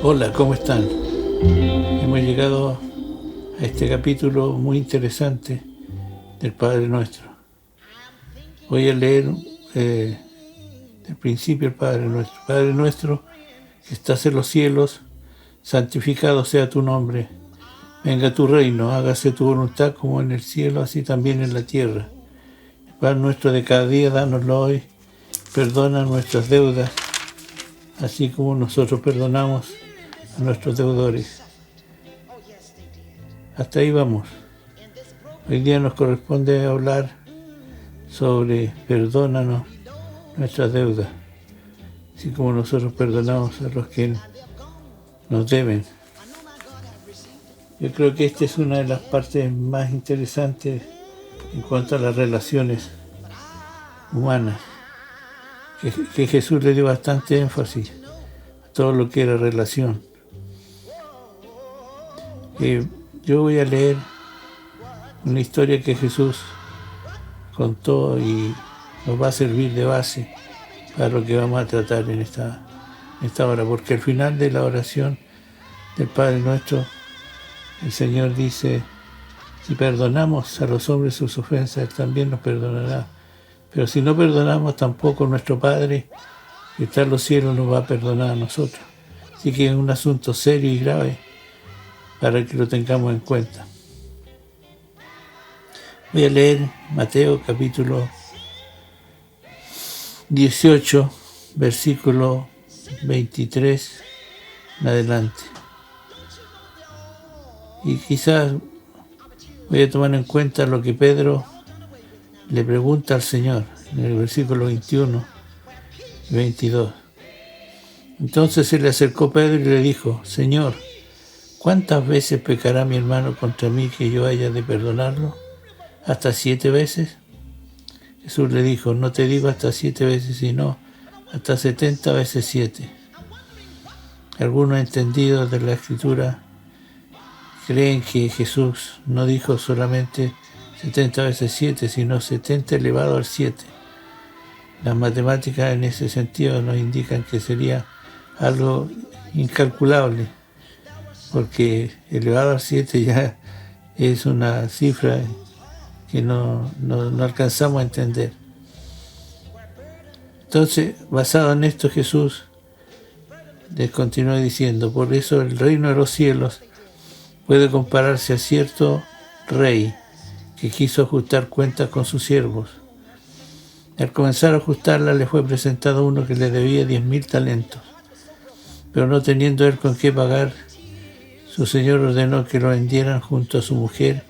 Hola, ¿cómo están? Hemos llegado a este capítulo muy interesante del Padre Nuestro. Voy a leer del principio el Padre Nuestro. Padre Nuestro, que estás en los cielos, santificado sea tu nombre. Venga tu reino, hágase tu voluntad como en el cielo, así también en la tierra. El pan nuestro de cada día, dánoslo hoy. Perdona nuestras deudas, así como nosotros perdonamos a nuestros deudores. Hasta ahí vamos. Hoy día nos corresponde hablar sobre perdónanos nuestras deudas, así como nosotros perdonamos a los que nos deben. Yo creo que esta es una de las partes más interesantes en cuanto a las relaciones humanas, que Jesús le dio bastante énfasis a todo lo que era relación. Yo voy a leer una historia que Jesús contó y nos va a servir de base para lo que vamos a tratar en esta hora, porque al final de la oración del Padre Nuestro, el Señor dice: si perdonamos a los hombres sus ofensas, Él también nos perdonará. Pero si no perdonamos, tampoco nuestro Padre, que está en los cielos, nos va a perdonar a nosotros. Así que es un asunto serio y grave para que lo tengamos en cuenta. Voy a leer Mateo capítulo 18, versículo 23 en adelante. Y quizás voy a tomar en cuenta lo que Pedro le pregunta al Señor en el versículo 21 y 22. Entonces se le acercó Pedro y le dijo: Señor, ¿cuántas veces pecará mi hermano contra mí que yo haya de perdonarlo? ¿Hasta 7 veces? Jesús le dijo: no te digo hasta 7 veces, sino hasta 70 veces 7. Algunos entendidos de la Escritura creen que Jesús no dijo solamente 70 veces 7, sino 70 elevado al 7. Las matemáticas en ese sentido nos indican que sería algo incalculable, porque elevado al 7 ya es una cifra que no alcanzamos a entender. Entonces, basado en esto, Jesús les continúa diciendo: por eso el reino de los cielos puede compararse a cierto rey que quiso ajustar cuentas con sus siervos. Al comenzar a ajustarla, le fue presentado uno que le debía 10,000 talentos. Pero no teniendo él con qué pagar, su señor ordenó que lo vendieran junto a su mujer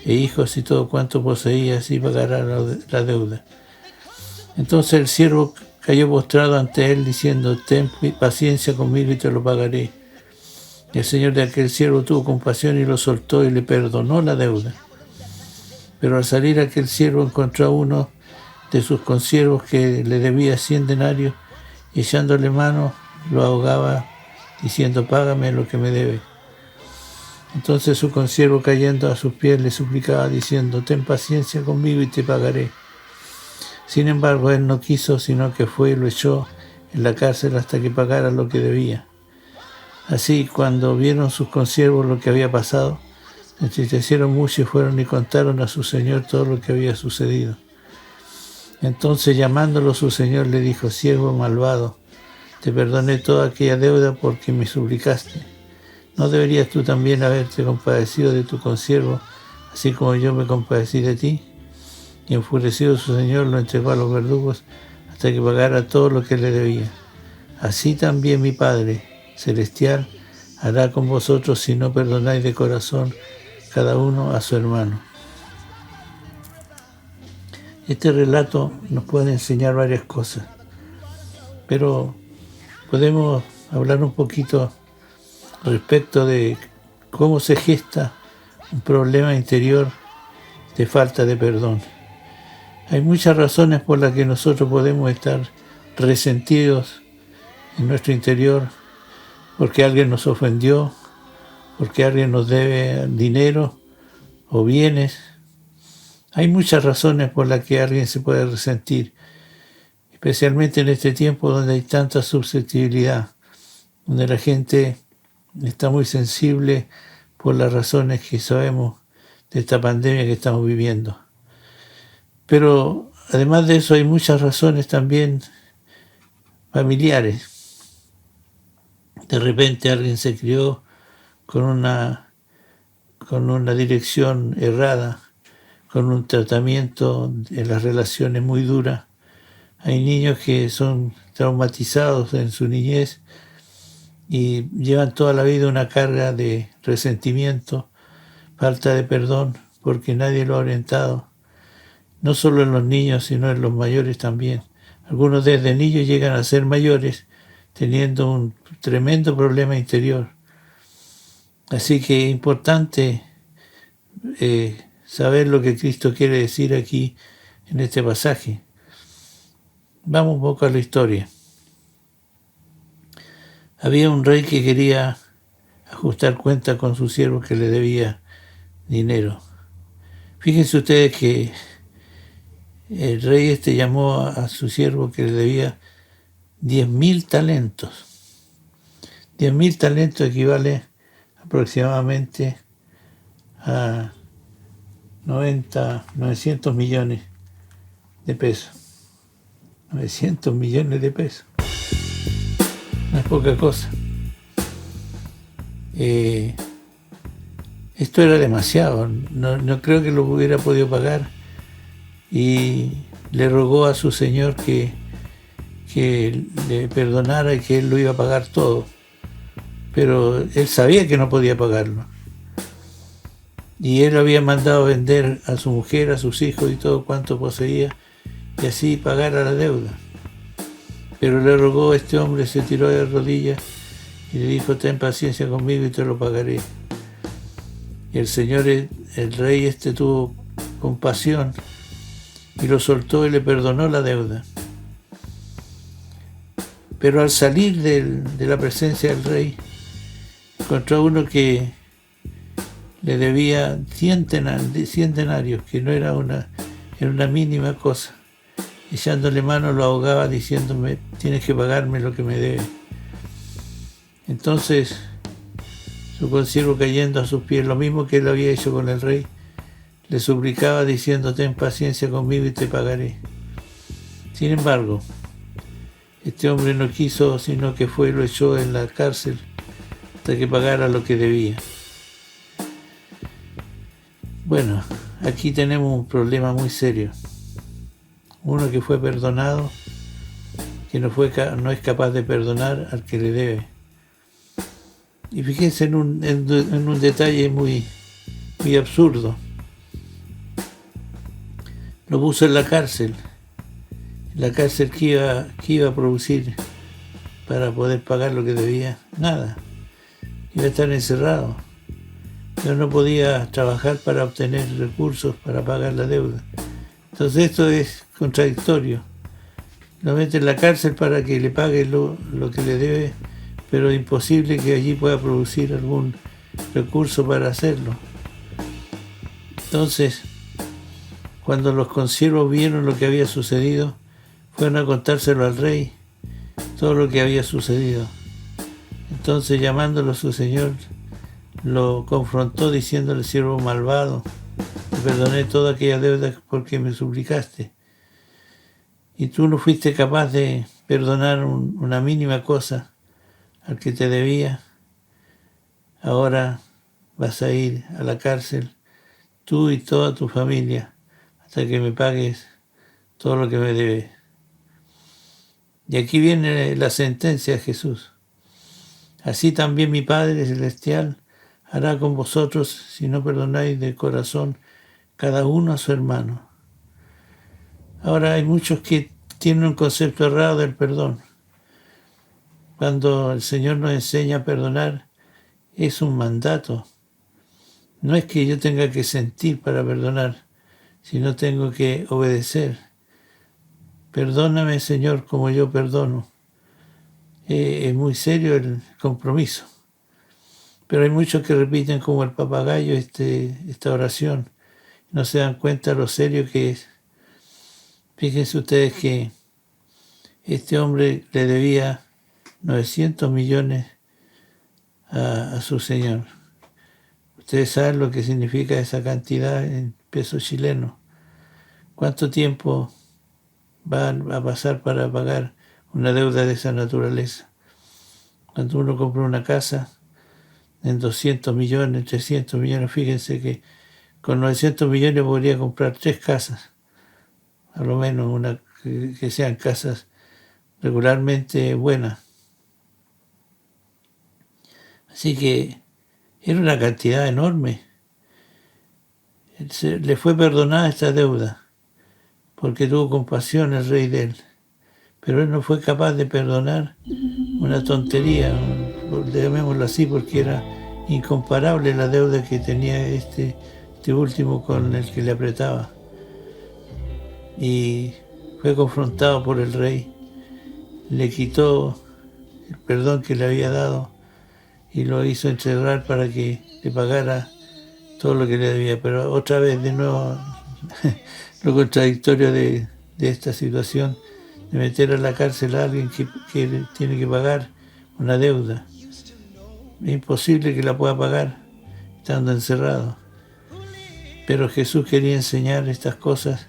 e hijos y todo cuanto poseía, así pagará la deuda. Entonces el siervo cayó postrado ante él, diciendo: ten paciencia conmigo y te lo pagaré. Y el señor de aquel siervo tuvo compasión y lo soltó y le perdonó la deuda. Pero al salir aquel siervo encontró a uno de sus consiervos que le debía 100 denarios, y echándole mano lo ahogaba, diciendo: págame lo que me debe. Entonces su consiervo, cayendo a sus pies, le suplicaba, diciendo: ten paciencia conmigo y te pagaré. Sin embargo, él no quiso, sino que fue y lo echó en la cárcel hasta que pagara lo que debía. Así, cuando vieron sus consiervos lo que había pasado, se entristecieron mucho y fueron y contaron a su señor todo lo que había sucedido. Entonces, llamándolo su señor, le dijo: siervo malvado, te perdoné toda aquella deuda porque me suplicaste. ¿No deberías tú también haberte compadecido de tu consiervo, así como yo me compadecí de ti? Y enfurecido su señor lo entregó a los verdugos hasta que pagara todo lo que le debía. Así también mi Padre celestial hará con vosotros si no perdonáis de corazón cada uno a su hermano. Este relato nos puede enseñar varias cosas, pero podemos hablar un poquito respecto de cómo se gesta un problema interior de falta de perdón. Hay muchas razones por las que nosotros podemos estar resentidos en nuestro interior, porque alguien nos ofendió, porque alguien nos debe dinero o bienes. Hay muchas razones por las que alguien se puede resentir, especialmente en este tiempo donde hay tanta susceptibilidad, donde la gente está muy sensible por las razones que sabemos de esta pandemia que estamos viviendo. Pero además de eso hay muchas razones también familiares. De repente alguien se crió con una dirección errada, con un tratamiento de las relaciones muy dura. Hay niños que son traumatizados en su niñez y llevan toda la vida una carga de resentimiento, falta de perdón, porque nadie lo ha orientado. No solo en los niños, sino en los mayores también. Algunos desde niños llegan a ser mayores teniendo un tremendo problema interior. Así que es importante saber lo que Cristo quiere decir aquí en este pasaje. Vamos un poco a la historia. Había un rey que quería ajustar cuentas con su siervo que le debía dinero. Fíjense ustedes que el rey llamó a su siervo que le debía 10.000 talentos. 10.000 talentos equivale aproximadamente a 900 millones de pesos. 900 millones de pesos. No es poca cosa. Esto era demasiado. No creo que lo hubiera podido pagar. Y le rogó a su señor que le perdonara y que él lo iba a pagar todo. Pero él sabía que no podía pagarlo. Y él había mandado vender a su mujer, a sus hijos y todo cuanto poseía, y así pagar a la deuda. Pero le rogó a este hombre, se tiró de rodillas y le dijo: ten paciencia conmigo y te lo pagaré. Y el señor, el rey tuvo compasión y lo soltó y le perdonó la deuda. Pero al salir de la presencia del rey, encontró a uno que le debía 100 denarios, que no era una mínima cosa. Echándole mano lo ahogaba diciéndome: tienes que pagarme lo que me debe. Entonces su consiervo, cayendo a sus pies, lo mismo que él había hecho con el rey, le suplicaba diciendo: ten paciencia conmigo y te pagaré. Sin embargo, este hombre no quiso, sino que fue y lo echó en la cárcel hasta que pagara lo que debía. Bueno, aquí tenemos un problema muy serio. Uno que fue perdonado, que no es capaz de perdonar al que le debe. Y fíjense en un detalle muy absurdo. Lo puso en la cárcel que iba a producir para poder pagar lo que debía. Nada, iba a estar encerrado. Yo no podía trabajar para obtener recursos para pagar la deuda. Entonces esto es contradictorio. Lo mete en la cárcel para que le pague lo que le debe, pero es imposible que allí pueda producir algún recurso para hacerlo. Entonces, cuando los consiervos vieron lo que había sucedido, fueron a contárselo al rey, todo lo que había sucedido. Entonces, llamándolo a su señor, lo confrontó diciéndole: siervo malvado, te perdoné toda aquella deuda porque me suplicaste. Y tú no fuiste capaz de perdonar una mínima cosa al que te debía. Ahora vas a ir a la cárcel, tú y toda tu familia, hasta que me pagues todo lo que me debes. Y aquí viene la sentencia de Jesús. Así también mi Padre Celestial hará con vosotros si no perdonáis de corazón cada uno a su hermano. Ahora hay muchos que tienen un concepto errado del perdón. Cuando el Señor nos enseña a perdonar, es un mandato. No es que yo tenga que sentir para perdonar, sino tengo que obedecer. Perdóname, Señor, como yo perdono. Es muy serio el compromiso. Pero hay muchos que repiten como el papagayo esta oración. No se dan cuenta lo serio que es. Fíjense ustedes que este hombre le debía 900 millones a su Señor. Ustedes saben lo que significa esa cantidad en pesos chilenos. ¿Cuánto tiempo va a pasar para pagar una deuda de esa naturaleza? Cuando uno compra una casa en 200 millones, 300 millones, fíjense que con 900 millones podría comprar 3 casas, a lo menos que sean casas regularmente buenas. Así que era una cantidad enorme. Le fue perdonada esta deuda porque tuvo compasión el rey de él. Pero él no fue capaz de perdonar una tontería, llamémoslo así, porque era incomparable la deuda que tenía este último con el que le apretaba. Y fue confrontado por el rey, le quitó el perdón que le había dado y lo hizo encerrar para que le pagara todo lo que le debía. Pero otra vez, de nuevo, lo contradictorio de esta situación, de meter a la cárcel a alguien que tiene que pagar una deuda. Es imposible que la pueda pagar estando encerrado. Pero Jesús quería enseñar estas cosas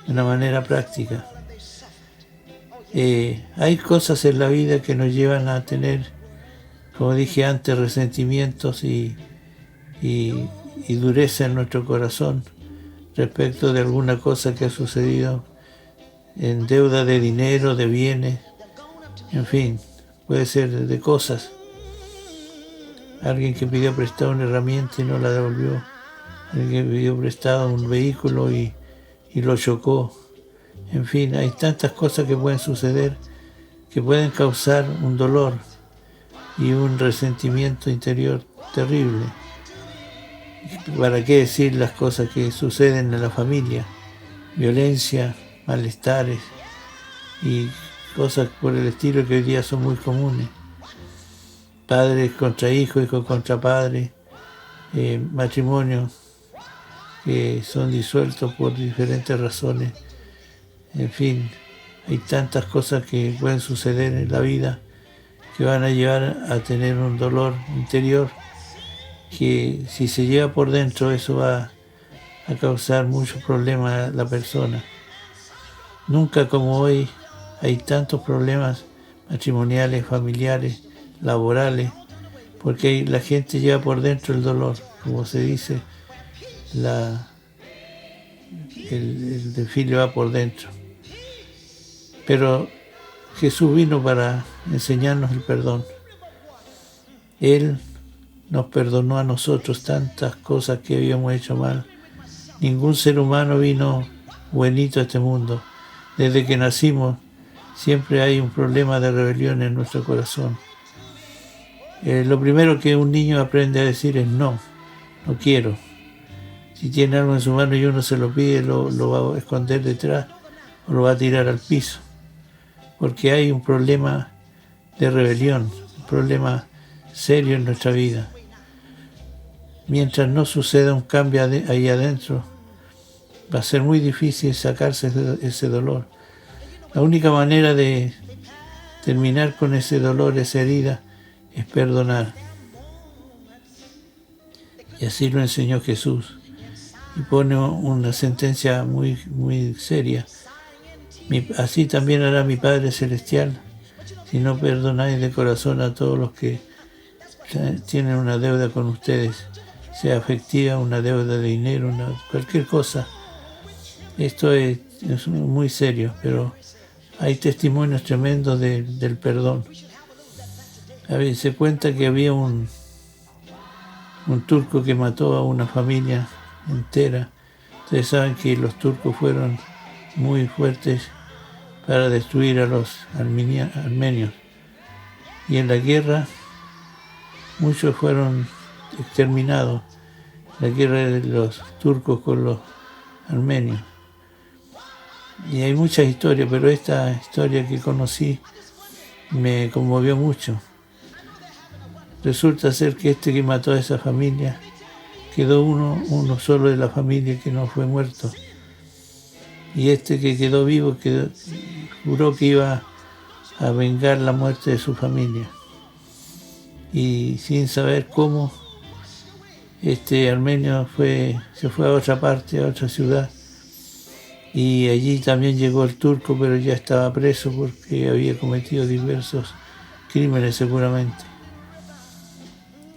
de una manera práctica. Hay cosas en la vida que nos llevan a tener, como dije antes, resentimientos y dureza en nuestro corazón respecto de alguna cosa que ha sucedido, en deuda de dinero, de bienes, en fin, puede ser de cosas. Alguien que pidió prestado una herramienta y no la devolvió. Alguien que pidió prestado un vehículo y lo chocó. En fin, hay tantas cosas que pueden suceder que pueden causar un dolor y un resentimiento interior terrible. ¿Para qué decir las cosas que suceden en la familia? Violencia, malestares y cosas por el estilo que hoy día son muy comunes. Padres contra hijos, hijos contra padres, matrimonios que son disueltos por diferentes razones. En fin, hay tantas cosas que pueden suceder en la vida que van a llevar a tener un dolor interior que, si se lleva por dentro, eso va a causar muchos problemas a la persona. Nunca como hoy hay tantos problemas matrimoniales, familiares, laborales, porque la gente lleva por dentro el dolor, como se dice, el desfile va por dentro. Pero Jesús vino para enseñarnos el perdón. Él nos perdonó a nosotros tantas cosas que habíamos hecho mal. Ningún ser humano vino buenito a este mundo. Desde que nacimos siempre hay un problema de rebelión en nuestro corazón. Lo primero que un niño aprende a decir es no quiero. Si tiene algo en su mano y uno se lo pide, lo va a esconder detrás o lo va a tirar al piso. Porque hay un problema de rebelión, un problema serio en nuestra vida. Mientras no suceda un cambio ahí adentro, va a ser muy difícil sacarse ese dolor. La única manera de terminar con ese dolor, esa herida, es perdonar. Y así lo enseñó Jesús. Y pone una sentencia muy, muy seria. Así también hará mi Padre Celestial si no perdonáis de corazón a todos los que tienen una deuda con ustedes, sea afectiva, una deuda de dinero, cualquier cosa. Esto es muy serio, pero hay testimonios tremendos del perdón. A ver, se cuenta que había un turco que mató a una familia entera. Ustedes saben que los turcos fueron muy fuertes para destruir a los armenios. Y en la guerra muchos fueron exterminados, la guerra de los turcos con los armenios. Y hay muchas historias, pero esta historia que conocí me conmovió mucho. Resulta ser que este que mató a esa familia, quedó uno solo de la familia que no fue muerto. Y este que quedó vivo juró que iba a vengar la muerte de su familia. y sin saber cómo, este armenio se fue a otra parte, a otra ciudad, y allí también llegó el turco, pero ya estaba preso porque había cometido diversos crímenes seguramente.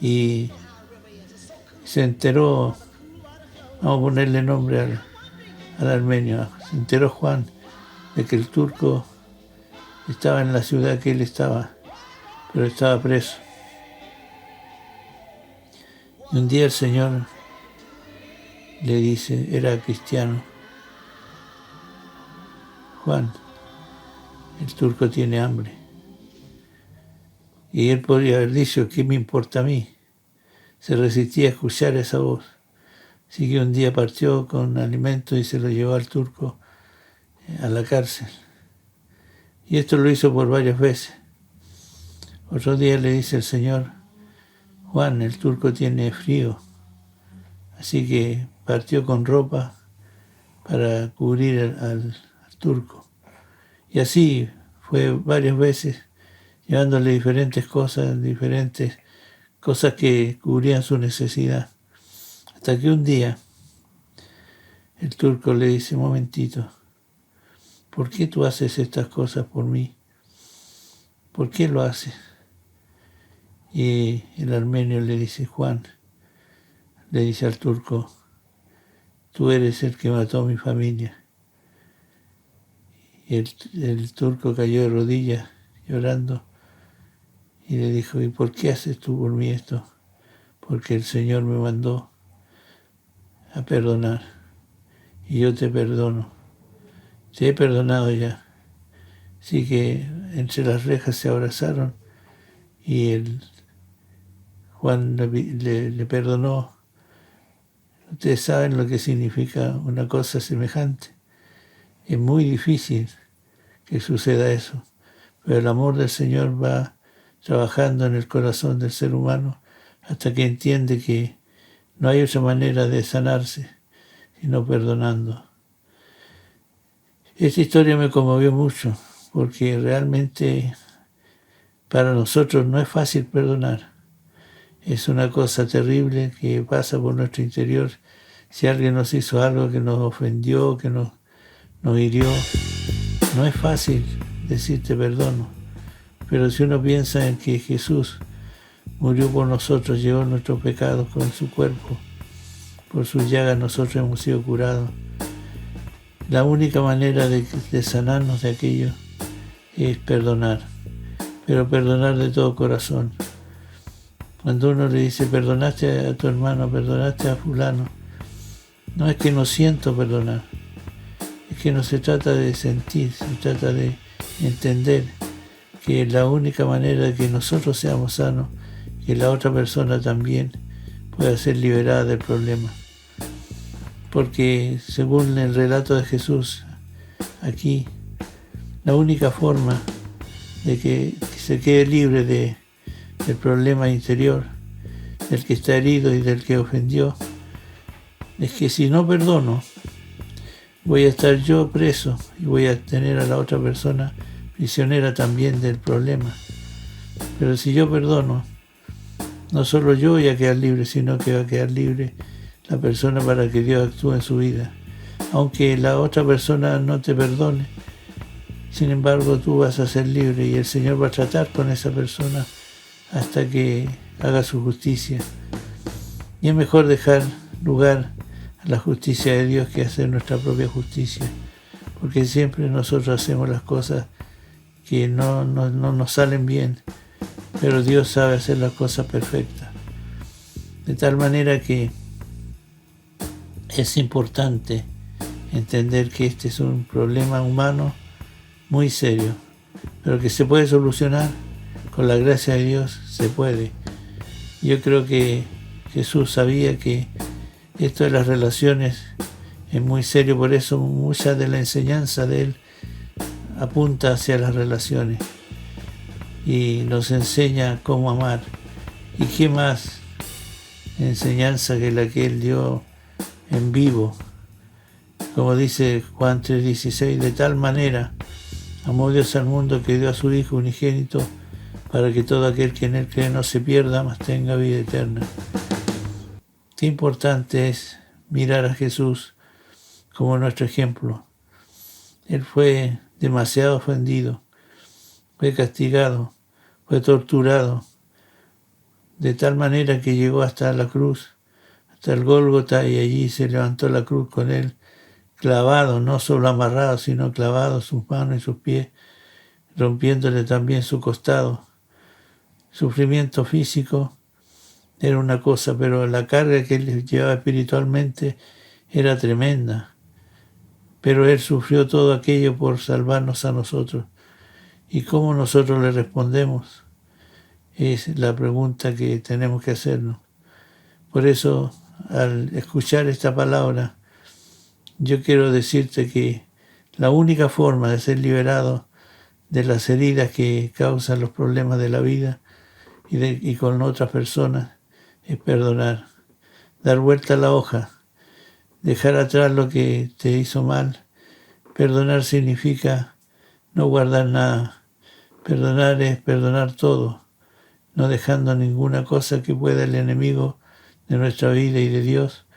Y se enteró, vamos a ponerle nombre al armenio, se enteró Juan de que el turco estaba en la ciudad que él estaba, pero estaba preso. Y un día el Señor le dice, era cristiano: Juan, el turco tiene hambre. Y él podría haber dicho, ¿qué me importa a mí? Se resistía a escuchar esa voz. Así que un día partió con alimento y se lo llevó al turco a la cárcel. Y esto lo hizo por varias veces. Otro día le dice el Señor, Juan, el turco tiene frío. Así que partió con ropa para cubrir al turco. Y así fue varias veces, llevándole diferentes cosas que cubrían su necesidad. Hasta que un día el turco le dice, un momentito, ¿por qué tú haces estas cosas por mí? ¿Por qué lo haces? Y el armenio le dice, Juan, le dice al turco, tú eres el que mató a mi familia. Y el turco cayó de rodillas llorando y le dijo, ¿y por qué haces tú por mí esto? Porque el Señor me mandó a perdonar y yo te perdono. Te he perdonado ya. Así que entre las rejas se abrazaron y Juan le perdonó. Ustedes saben lo que significa una cosa semejante. Es muy difícil que suceda eso, pero el amor del Señor va trabajando en el corazón del ser humano hasta que entiende que no hay otra manera de sanarse sino perdonando. Esta historia me conmovió mucho porque realmente para nosotros no es fácil perdonar. Es una cosa terrible que pasa por nuestro interior. Si alguien nos hizo algo que nos ofendió, que nos hirió, no es fácil decirte perdono. Pero si uno piensa en que Jesús murió por nosotros, llevó nuestros pecados con su cuerpo, por sus llagas nosotros hemos sido curados. La única manera de sanarnos de aquello es perdonar, pero perdonar de todo corazón. Cuando uno le dice, perdonaste a tu hermano, perdonaste a fulano, no es que no siento perdonar, es que no se trata de sentir, se trata de entender que la única manera de que nosotros seamos sanos, que la otra persona también pueda ser liberada del problema. Porque según el relato de Jesús aquí, la única forma de que se quede libre del problema interior, del que está herido y del que ofendió, es que si no perdono, voy a estar yo preso y voy a tener a la otra persona prisionera también del problema. Pero si yo perdono, no solo yo voy a quedar libre, sino que va a quedar libre la persona para que Dios actúe en su vida. Aunque la otra persona no te perdone, sin embargo tú vas a ser libre y el Señor va a tratar con esa persona hasta que haga su justicia. Y es mejor dejar lugar a la justicia de Dios que hacer nuestra propia justicia, porque siempre nosotros hacemos las cosas que no nos salen bien, pero Dios sabe hacer las cosas perfectas. De tal manera que es importante entender que este es un problema humano muy serio, pero que se puede solucionar con la gracia de Dios, se puede. Yo creo que Jesús sabía que esto de las relaciones es muy serio, por eso mucha de la enseñanza de Él apunta hacia las relaciones y nos enseña cómo amar. ¿Y qué más enseñanza que la que Él dio en vivo? Como dice Juan 3:16, de tal manera amó Dios al mundo que dio a su Hijo unigénito para que todo aquel que en él cree no se pierda, mas tenga vida eterna. Qué importante es mirar a Jesús como nuestro ejemplo. Él fue demasiado ofendido, fue castigado, fue torturado, de tal manera que llegó hasta la cruz, hasta el Gólgota, y allí se levantó la cruz con él, clavado, no solo amarrado, sino clavado sus manos y sus pies, rompiéndole también su costado. Sufrimiento físico era una cosa, pero la carga que él llevaba espiritualmente era tremenda. Pero él sufrió todo aquello por salvarnos a nosotros. ¿Y cómo nosotros le respondemos? Es la pregunta que tenemos que hacernos. Por eso, al escuchar esta palabra, yo quiero decirte que la única forma de ser liberado de las heridas que causan los problemas de la vida y con otras personas es perdonar, dar vuelta a la hoja, dejar atrás lo que te hizo mal. Perdonar significa no guardar nada. Perdonar es perdonar todo, no dejando ninguna cosa que pueda el enemigo de nuestra vida y de Dios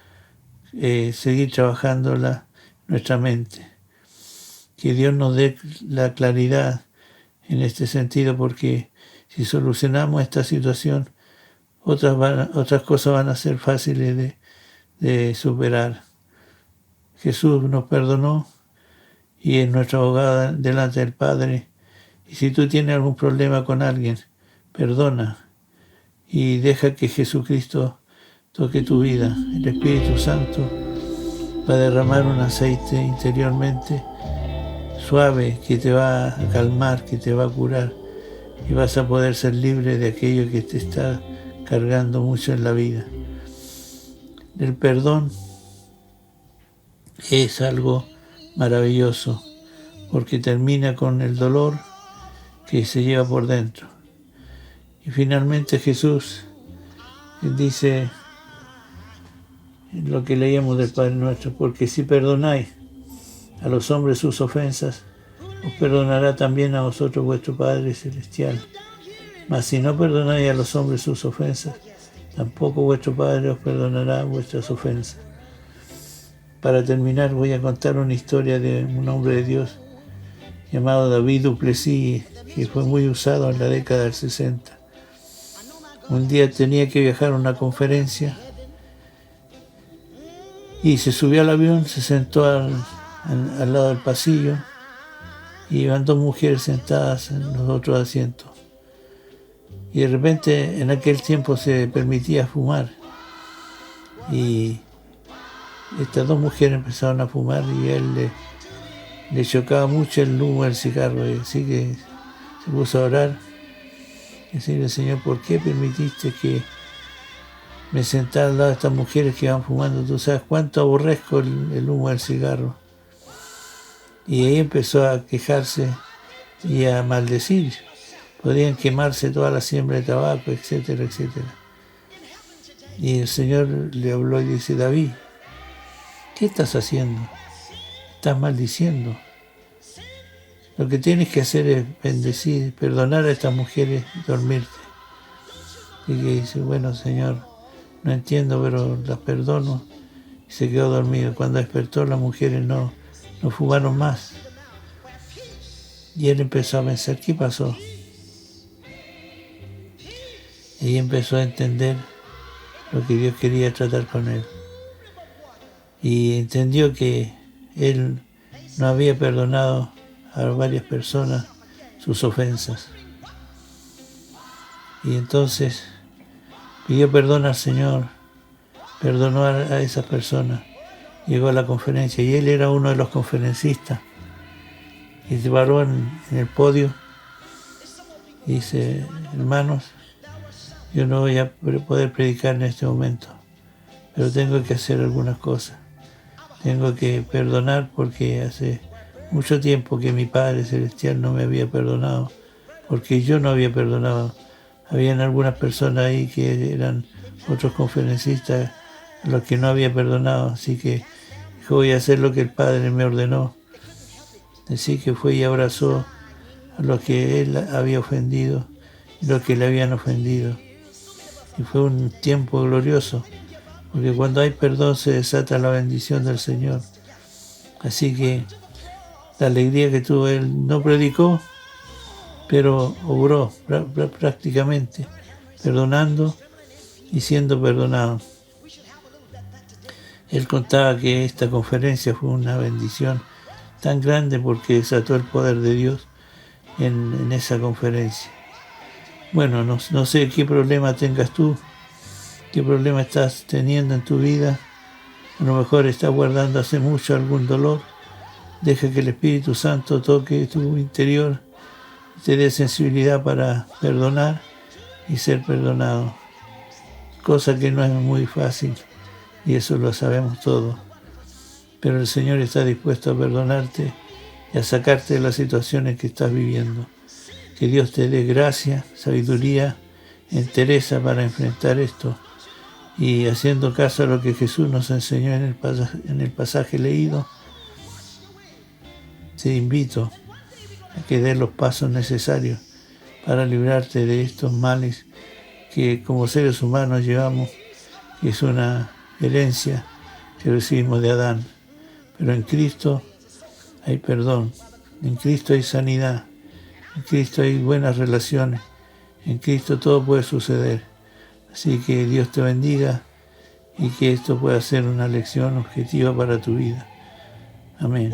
seguir trabajando nuestra mente. Que Dios nos dé la claridad en este sentido, porque si solucionamos esta situación, otras cosas van a ser fáciles de superar. Jesús nos perdonó y es nuestro abogado delante del Padre. Y si tú tienes algún problema con alguien, perdona y deja que Jesucristo toque tu vida. El Espíritu Santo va a derramar un aceite interiormente suave que te va a calmar, que te va a curar, y vas a poder ser libre de aquello que te está cargando mucho en la vida. El perdón es algo maravilloso porque termina con el dolor que se lleva por dentro. Y finalmente Jesús dice lo que leíamos del Padre Nuestro: porque si perdonáis a los hombres sus ofensas, os perdonará también a vosotros vuestro Padre Celestial. Mas si no perdonáis a los hombres sus ofensas, tampoco vuestro Padre os perdonará vuestras ofensas. Para terminar, voy a contar una historia de un hombre de Dios llamado David Duplessis, que fue muy usado en la década del 60. Un día tenía que viajar a una conferencia y se subió al avión, se sentó al lado del pasillo, y iban dos mujeres sentadas en los otros asientos. Y de repente, en aquel tiempo se permitía fumar, y estas dos mujeres empezaron a fumar y a él le chocaba mucho el humo del cigarro, y así que se puso a orar y decirle: Señor, ¿por qué permitiste que me sentara al lado de estas mujeres que van fumando? Tú sabes cuánto aborrezco el humo del cigarro. Y ahí empezó a quejarse y a maldecir. Podrían quemarse toda la siembra de tabaco, etcétera, etcétera. Y el Señor le habló y dice: David, ¿qué estás haciendo? Estás maldiciendo. Lo que tienes que hacer es bendecir, perdonar a estas mujeres y dormirte. Y que dice: bueno, Señor, no entiendo, pero las perdono. Y se quedó dormido. Cuando despertó, las mujeres no fumaron más. Y él empezó a pensar: ¿qué pasó? Y empezó a entender lo que Dios quería tratar con él. Y entendió que él no había perdonado a varias personas sus ofensas. Y entonces pidió perdón al Señor, perdonó a esas personas. Llegó a la conferencia y él era uno de los conferencistas. Y se paró en el podio y dice: hermanos, yo no voy a poder predicar en este momento, pero tengo que hacer algunas cosas. Tengo que perdonar porque hace mucho tiempo que mi Padre Celestial no me había perdonado, porque yo no había perdonado. Habían algunas personas ahí que eran otros conferencistas a los que no había perdonado, así que voy a hacer lo que el Padre me ordenó. Así que fue y abrazó a los que él había ofendido los que le habían ofendido. Y fue un tiempo glorioso, porque cuando hay perdón se desata la bendición del Señor. Así que la alegría que tuvo él, no predicó, pero obró prácticamente, perdonando y siendo perdonado. Él contaba que esta conferencia fue una bendición tan grande porque desató el poder de Dios en esa conferencia. Bueno, no sé qué problema tengas tú, qué problema estás teniendo en tu vida. A lo mejor estás guardando hace mucho algún dolor. Deja que el Espíritu Santo toque tu interior, te dé sensibilidad para perdonar y ser perdonado. Cosa que no es muy fácil, y eso lo sabemos todos. Pero el Señor está dispuesto a perdonarte y a sacarte de las situaciones que estás viviendo. Que Dios te dé gracia, sabiduría, entereza para enfrentar esto. Y haciendo caso a lo que Jesús nos enseñó en el pasaje leído, te invito a que des los pasos necesarios para librarte de estos males que como seres humanos llevamos, que es una herencia que recibimos de Adán. Pero en Cristo hay perdón, en Cristo hay sanidad, en Cristo hay buenas relaciones, en Cristo todo puede suceder. Así que Dios te bendiga y que esto pueda ser una lección objetiva para tu vida. Amén.